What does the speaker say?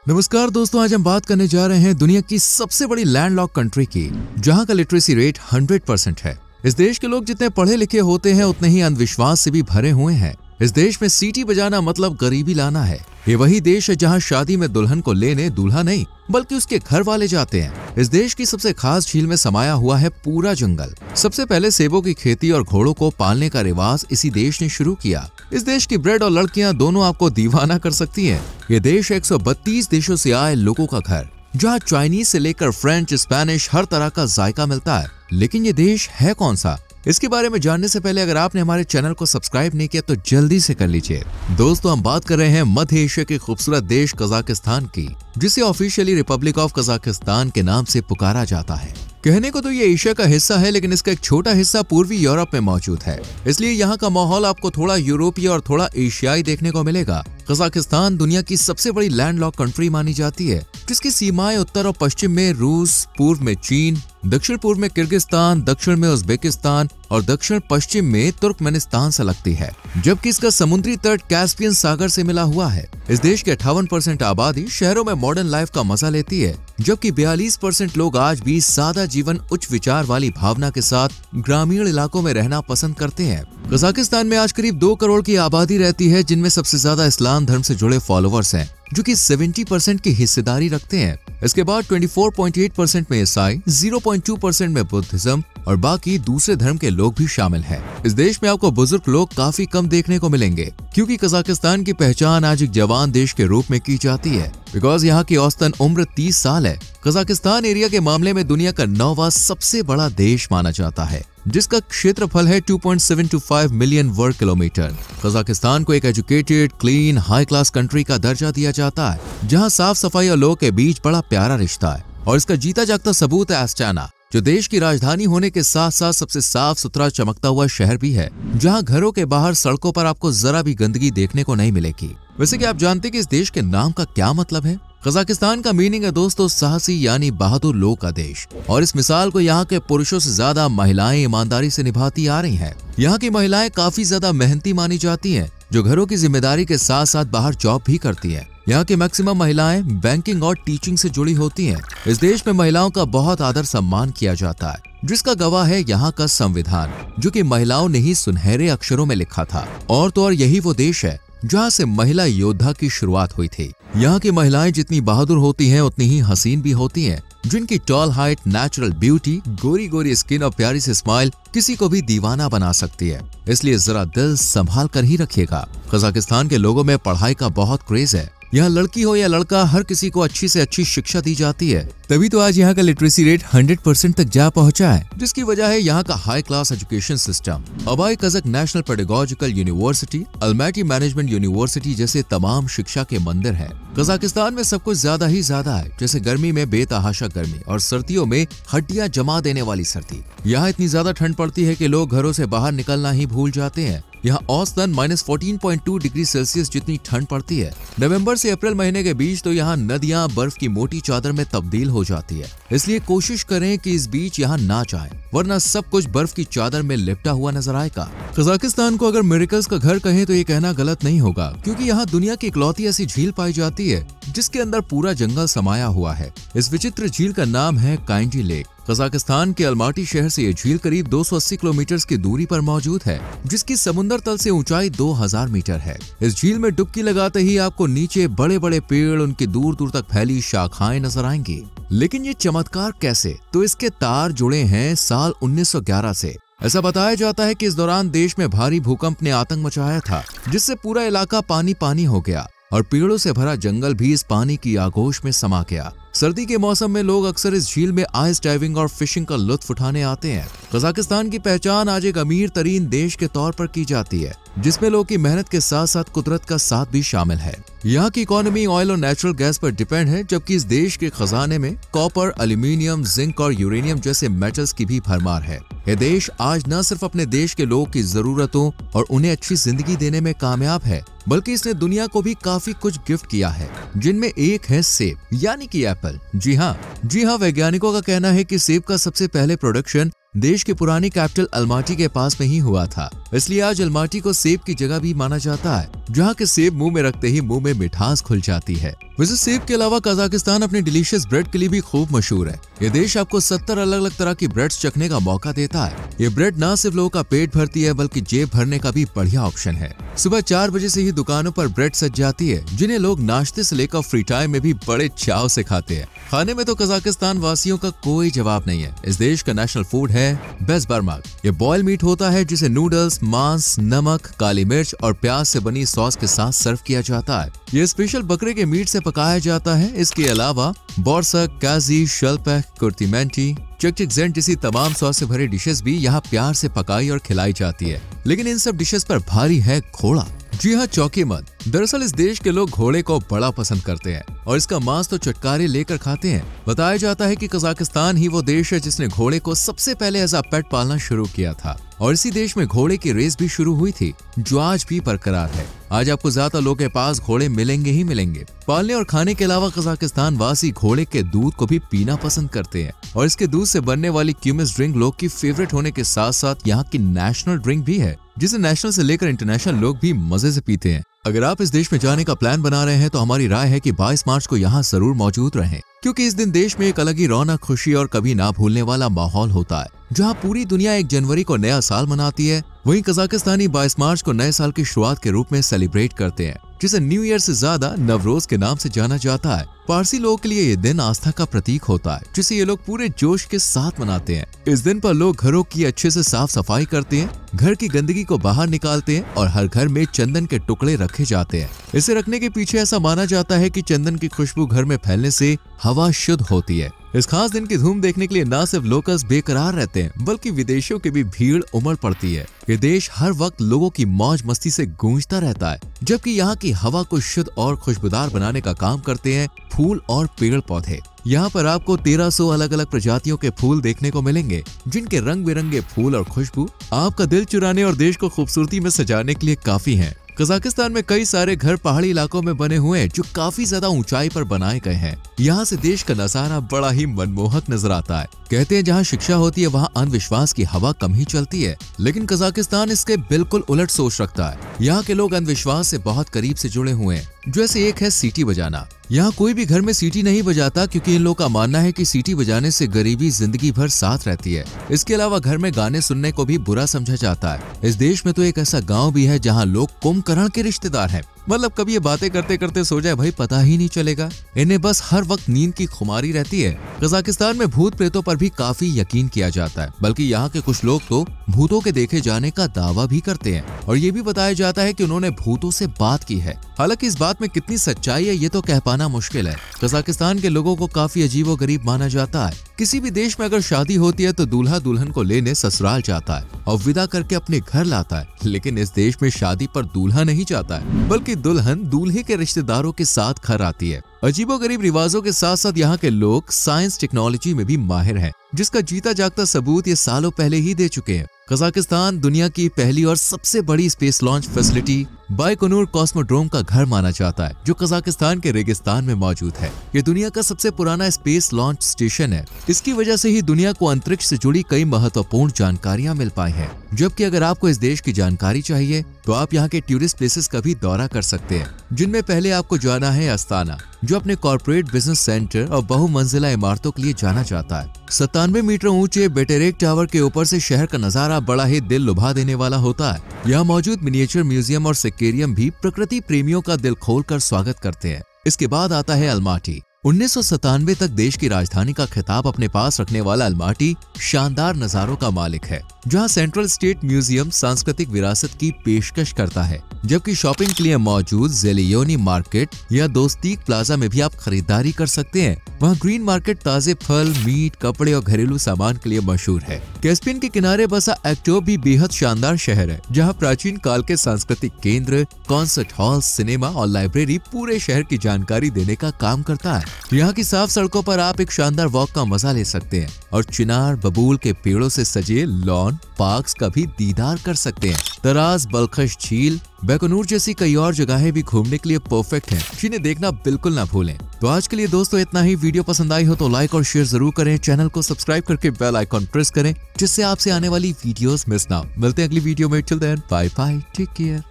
नमस्कार दोस्तों, आज हम बात करने जा रहे हैं दुनिया की सबसे बड़ी लैंडलॉक कंट्री की, जहां का लिटरेसी रेट 100% है। इस देश के लोग जितने पढ़े लिखे होते हैं उतने ही अंधविश्वास से भी भरे हुए हैं। इस देश में सीटी बजाना मतलब गरीबी लाना है। ये वही देश है जहां शादी में दुल्हन को लेने दूल्हा नहीं बल्कि उसके घर वाले जाते हैं। इस देश की सबसे खास झील में समाया हुआ है पूरा जंगल। सबसे पहले सेबों की खेती और घोड़ों को पालने का रिवाज इसी देश ने शुरू किया। इस देश की ब्रेड और लड़कियां दोनों आपको दीवाना कर सकती हैं। ये देश 132 देशों से आए लोगों का घर, जहाँ चाइनीज से लेकर फ्रेंच, स्पेनिश हर तरह का जायका मिलता है। लेकिन ये देश है कौन सा? इसके बारे में जानने से पहले अगर आपने हमारे चैनल को सब्सक्राइब नहीं किया तो जल्दी से कर लीजिए। दोस्तों, हम बात कर रहे हैं मध्य एशिया के खूबसूरत देश कजाकिस्तान की, जिसे ऑफिशियली रिपब्लिक ऑफ कजाकिस्तान के नाम से पुकारा जाता है। कहने को तो ये एशिया का हिस्सा है, लेकिन इसका एक छोटा हिस्सा पूर्वी यूरोप में मौजूद है। इसलिए यहाँ का माहौल आपको थोड़ा यूरोपीय और थोड़ा एशियाई देखने को मिलेगा। कजाकिस्तान दुनिया की सबसे बड़ी लैंडलॉक कंट्री मानी जाती है, जिसकी सीमाएं उत्तर और पश्चिम में रूस, पूर्व में चीन, दक्षिण पूर्व में किर्गिस्तान, दक्षिण में उज्बेकिस्तान और दक्षिण पश्चिम में तुर्कमेनिस्तान से लगती है, जबकि इसका समुद्री तट कैस्पियन सागर से मिला हुआ है। इस देश के 58% आबादी शहरों में मॉडर्न लाइफ का मजा लेती है, जबकि 42% लोग आज भी सादा जीवन, उच्च विचार वाली भावना के साथ ग्रामीण इलाकों में रहना पसंद करते हैं। कजाकिस्तान में आज करीब 2 करोड़ की आबादी रहती है, जिनमें सबसे ज्यादा इस्लाम धर्म से जुड़े फॉलोअर्स हैं, जो कि 70% की हिस्सेदारी रखते हैं। इसके बाद 24.8% में ईसाई, 0.2% में बुद्धिज्म और बाकी दूसरे धर्म के लोग भी शामिल हैं। इस देश में आपको बुजुर्ग लोग काफी कम देखने को मिलेंगे, क्योंकि कजाकिस्तान की पहचान आज एक जवान देश के रूप में की जाती है, बिकॉज यहाँ की औसतन उम्र 30 साल है। कजाकिस्तान एरिया के मामले में दुनिया का 9वां सबसे बड़ा देश माना जाता है, जिसका क्षेत्रफल है 2.725 मिलियन वर्ग किलोमीटर। कजाकिस्तान को एक educated, clean, high class country का दर्जा दिया जाता है, जहां साफ सफाई और लोगों के बीच बड़ा प्यारा रिश्ता है। और इसका जीता जागता सबूत है अस्टाना, जो देश की राजधानी होने के साथ साथ सबसे साफ सुथरा चमकता हुआ शहर भी है, जहां घरों के बाहर सड़कों पर आपको जरा भी गंदगी देखने को नहीं मिलेगी। वैसे क्या आप जानते हैं कि इस देश के नाम का क्या मतलब है? कजाकिस्तान का मीनिंग है दोस्तों साहसी यानी बहादुर लोग का देश, और इस मिसाल को यहाँ के पुरुषों से ज्यादा महिलाएं ईमानदारी से निभाती आ रही हैं। यहाँ की महिलाएं काफी ज्यादा मेहनती मानी जाती हैं, जो घरों की जिम्मेदारी के साथ साथ बाहर जॉब भी करती हैं। यहाँ की मैक्सिमम महिलाएं बैंकिंग और टीचिंग से जुड़ी होती हैं। इस देश में महिलाओं का बहुत आदर सम्मान किया जाता है, जिसका गवाह है यहाँ का संविधान, जो कि महिलाओं ने ही सुनहरे अक्षरों में लिखा था। और तो और यही वो देश है जहाँ से महिला योद्धा की शुरुआत हुई थी। यहाँ की महिलाएं जितनी बहादुर होती हैं उतनी ही हसीन भी होती हैं, जिनकी टॉल हाइट, नेचुरल ब्यूटी, गोरी गोरी स्किन और प्यारी सी स्माइल किसी को भी दीवाना बना सकती है। इसलिए जरा दिल संभाल कर ही रखिएगा। कजाकिस्तान के लोगों में पढ़ाई का बहुत क्रेज है। यहाँ लड़की हो या लड़का, हर किसी को अच्छी से अच्छी शिक्षा दी जाती है। तभी तो आज यहाँ का लिटरेसी रेट 100% तक जा पहुंचा है, जिसकी वजह है यहाँ का high class education system. Abai Kazakh national pedagogical university, Almaty management university जैसे तमाम शिक्षा के मंदिर हैं। कजाकिस्तान में सब कुछ ज्यादा ही ज्यादा है, जैसे गर्मी में बेतहाशा गर्मी और सर्दियों में हड्डियां जमा देने वाली सर्दी। यहाँ इतनी ज्यादा ठंड पड़ती है कि लोग घरों से बाहर निकलना ही भूल जाते हैं। यहाँ औसतन -14.2 डिग्री सेल्सियस जितनी ठंड पड़ती है। नवंबर से अप्रैल महीने के बीच तो यहाँ नदियाँ बर्फ की मोटी चादर में तब्दील हो जाती है। इसलिए कोशिश करें कि इस बीच यहाँ ना जाएं, वरना सब कुछ बर्फ की चादर में लिपटा हुआ नजर आएगा। कजाकिस्तान को अगर मिरेकल्स का घर कहें तो ये कहना गलत नहीं होगा, क्योंकि यहाँ दुनिया की इकलौती ऐसी झील पाई जाती है जिसके अंदर पूरा जंगल समाया हुआ है। इस विचित्र झील का नाम है काइंजी लेक। कजाकिस्तान के अलमाटी शहर से ये झील करीब 280 किलोमीटर की दूरी पर मौजूद है, जिसकी समुद्र तल से ऊंचाई 2000 मीटर है। इस झील में डुबकी लगाते ही आपको नीचे बड़े बड़े पेड़, उनकी दूर दूर तक फैली शाखाएं नजर आएंगी। लेकिन ये चमत्कार कैसे? तो इसके तार जुड़े हैं साल 1911 से। ऐसा बताया जाता है कि इस दौरान देश में भारी भूकंप ने आतंक मचाया था, जिससे पूरा इलाका पानी पानी हो गया और पेड़ों से भरा जंगल भी इस पानी की आगोश में समा गया। सर्दी के मौसम में लोग अक्सर इस झील में आइस डाइविंग और फिशिंग का लुत्फ उठाने आते हैं। कजाकिस्तान की पहचान आज एक अमीर तरीन देश के तौर पर की जाती है, जिसमें लोगों की मेहनत के साथ साथ कुदरत का साथ भी शामिल है। यहाँ की इकोनॉमी ऑयल और नेचुरल गैस पर डिपेंड है, जबकि इस देश के खजाने में कॉपर, एल्यूमिनियम, जिंक और यूरेनियम जैसे मेटल्स की भी भरमार है। यह देश आज न सिर्फ अपने देश के लोगों की जरूरतों और उन्हें अच्छी जिंदगी देने में कामयाब है, बल्कि इसने दुनिया को भी काफी कुछ गिफ्ट किया है, जिनमें एक है सेब यानी कि एप्पल। जी हाँ, वैज्ञानिकों का कहना है कि सेब का सबसे पहले प्रोडक्शन देश की पुरानी कैपिटल अलमाटी के पास में ही हुआ था। इसलिए आज अलमाटी को सेब की जगह भी माना जाता है, जहाँ के सेब मुंह में रखते ही मुंह में मिठास खुल जाती है। वैसे सेब के अलावा कजाकिस्तान अपने डिलीशियस ब्रेड के लिए भी खूब मशहूर है। ये देश आपको 70 अलग अलग तरह की ब्रेड्स चखने का मौका देता है। ये ब्रेड न सिर्फ लोगों का पेट भरती है बल्कि जेब भरने का भी बढ़िया ऑप्शन है। सुबह 4 बजे से ही दुकानों पर ब्रेड सज जाती है, जिन्हें लोग नाश्ते से लेकर फ्री टाइम में भी बड़े चाव से खाते हैं। खाने में तो कजाकिस्तान वासियों का कोई जवाब नहीं है। इस देश का नेशनल फूड है बेज़बर्मक। ये बॉयल मीट होता है जिसे नूडल्स, मांस, नमक, काली मिर्च और प्याज से बनी सॉस के साथ सर्व किया जाता है। ये स्पेशल बकरे के मीट से पकाया जाता है। इसके अलावा बोर्सक, काजी, शलपक, कुर्तिमेंटी, चकचक ज़ेंट जैसी तमाम सॉस से भरी डिशेस भी यहाँ प्यार से पकाई और खिलाई जाती है। लेकिन इन सब डिशेस पर भारी है घोड़ा। जी हाँ, चौकी मत। दरअसल इस देश के लोग घोड़े को बड़ा पसंद करते हैं और इसका मांस तो चटकारे लेकर खाते हैं। बताया जाता है कि कजाकिस्तान ही वो देश है जिसने घोड़े को सबसे पहले एज अ पेट पालना शुरू किया था और इसी देश में घोड़े की रेस भी शुरू हुई थी, जो आज भी बरकरार है। आज आपको ज्यादा लोगों के पास घोड़े मिलेंगे ही मिलेंगे। पालने और खाने के अलावा कजाकिस्तान वासी घोड़े के दूध को भी पीना पसंद करते हैं और इसके दूध से बनने वाली क्यूमिस ड्रिंक लोग की फेवरेट होने के साथ साथ यहाँ की नेशनल ड्रिंक भी है, जिसे नेशनल से लेकर इंटरनेशनल लोग भी मजे से पीते हैं। अगर आप इस देश में जाने का प्लान बना रहे हैं तो हमारी राय है कि 22 मार्च को यहाँ जरूर मौजूद रहें, क्योंकि इस दिन देश में एक अलग ही रौनक, खुशी और कभी ना भूलने वाला माहौल होता है। जहाँ पूरी दुनिया 1 जनवरी को नया साल मनाती है, वहीं कजाकिस्तानी 22 मार्च को नए साल की शुरुआत के रूप में सेलिब्रेट करते हैं, जिसे न्यू ईयर से ज्यादा नवरोज के नाम से जाना जाता है। पारसी लोगों के लिए ये दिन आस्था का प्रतीक होता है, जिसे ये लोग पूरे जोश के साथ मनाते हैं। इस दिन पर लोग घरों की अच्छे से साफ सफाई करते हैं, घर की गंदगी को बाहर निकालते हैं और हर घर में चंदन के टुकड़े रखे जाते हैं। इसे रखने के पीछे ऐसा माना जाता है कि चंदन की खुशबू घर में फैलने से हवा शुद्ध होती है। इस खास दिन की धूम देखने के लिए न सिर्फ लोकल्स बेकरार रहते हैं बल्कि विदेशियों की भी भीड़ उमड़ पड़ती है। ये देश हर वक्त लोगों की मौज मस्ती से गूंजता रहता है, जबकि यहाँ की हवा को शुद्ध और खुशबूदार बनाने का काम करते हैं फूल और पेड़ पौधे। यहाँ पर आपको 1300 अलग अलग प्रजातियों के फूल देखने को मिलेंगे, जिनके रंग बिरंगे फूल और खुशबू आपका दिल चुराने और देश को खूबसूरती में सजाने के लिए काफी हैं। कजाकिस्तान में कई सारे घर पहाड़ी इलाकों में बने हुए हैं, जो काफी ज्यादा ऊंचाई पर बनाए गए हैं। यहाँ से देश का नजारा बड़ा ही मनमोहक नजर आता है। कहते हैं जहाँ शिक्षा होती है वहाँ अंधविश्वास की हवा कम ही चलती है, लेकिन कजाकिस्तान इसके बिल्कुल उलट सोच रखता है। यहाँ के लोग अंधविश्वास से बहुत करीब से जुड़े हुए हैं। जैसे एक है सीटी बजाना। यहाँ कोई भी घर में सीटी नहीं बजाता, क्योंकि इन लोगों का मानना है कि सीटी बजाने से गरीबी जिंदगी भर साथ रहती है। इसके अलावा घर में गाने सुनने को भी बुरा समझा जाता है। इस देश में तो एक ऐसा गांव भी है जहाँ लोग कुंभकर्ण के रिश्तेदार हैं। मतलब कभी ये बातें करते करते सो जाए भाई पता ही नहीं चलेगा। इन्हें बस हर वक्त नींद की खुमारी रहती है। कजाकिस्तान में भूत प्रेतों पर भी काफी यकीन किया जाता है, बल्कि यहाँ के कुछ लोग तो भूतों के देखे जाने का दावा भी करते हैं और ये भी बताया जाता है कि उन्होंने भूतों से बात की है। हालांकि इस बात में कितनी सच्चाई है ये तो कह पाना मुश्किल है। कजाकिस्तान के लोगों को काफी अजीबो गरीब माना जाता है। किसी भी देश में अगर शादी होती है तो दूल्हा दुल्हन को लेने ससुराल जाता है और विदा करके अपने घर लाता है, लेकिन इस देश में शादी पर दूल्हा नहीं जाता है बल्कि दुल्हन दूल्हे के रिश्तेदारों के साथ घर आती है। अजीबोगरीब रिवाजों के साथ साथ यहाँ के लोग साइंस टेक्नोलॉजी में भी माहिर हैं, जिसका जीता जागता सबूत ये सालों पहले ही दे चुके हैं। कजाकिस्तान दुनिया की पहली और सबसे बड़ी space launch facility Baikonur cosmodrome का घर माना जाता है, जो कजाकिस्तान के रेगिस्तान में मौजूद है। ये दुनिया का सबसे पुराना स्पेस लॉन्च स्टेशन है। इसकी वजह से ही दुनिया को अंतरिक्ष से जुड़ी कई महत्वपूर्ण जानकारियां मिल पाई हैं। जबकि अगर आपको इस देश की जानकारी चाहिए तो आप यहाँ के टूरिस्ट प्लेसेस का भी दौरा कर सकते हैं, जिनमें पहले आपको जाना है अस्ताना, जो अपने कॉर्पोरेट बिजनेस सेंटर और बहुमंजिला इमारतों के लिए जाना जाता है। 97 मीटर ऊंचे बेटेरेक टावर के ऊपर से शहर का नजारा बड़ा ही दिल लुभा देने वाला होता है। यहाँ मौजूद मिनिएचर म्यूजियम और सेक्वेरियम भी प्रकृति प्रेमियों का दिल खोलकर स्वागत करते हैं। इसके बाद आता है अलमाटी। 1997 तक देश की राजधानी का खिताब अपने पास रखने वाला अलमाटी शानदार नजारों का मालिक है, जहां सेंट्रल स्टेट म्यूजियम सांस्कृतिक विरासत की पेशकश करता है, जबकि शॉपिंग के लिए मौजूद जेलियोनी मार्केट या दोस्तीक प्लाजा में भी आप खरीदारी कर सकते हैं। वहां ग्रीन मार्केट ताजे फल, मीट, कपड़े और घरेलू सामान के लिए मशहूर है। कैस्पियन के किनारे बसा एक्टोब भी बेहद शानदार शहर है, जहां प्राचीन काल के सांस्कृतिक केंद्र, कॉन्सर्ट हॉल, सिनेमा और लाइब्रेरी पूरे शहर की जानकारी देने का काम करता है। यहाँ की साफ सड़कों पर आप एक शानदार वॉक का मजा ले सकते हैं और चिनार, बबूल के पेड़ों से सजे लॉन पार्क्स का भी दीदार कर सकते हैं। तराज, बलखश झील, बैकोनूर जैसी कई और जगहें भी घूमने के लिए परफेक्ट हैं, जिन्हें देखना बिल्कुल ना भूलें। तो आज के लिए दोस्तों इतना ही। वीडियो पसंद आई हो तो लाइक और शेयर जरूर करें, चैनल को सब्सक्राइब करके बेल आइकॉन प्रेस करें जिससे आपसे आने वाली वीडियोस मिस ना हो। मिलते हैं अगली वीडियो में। Till then bye bye, take care.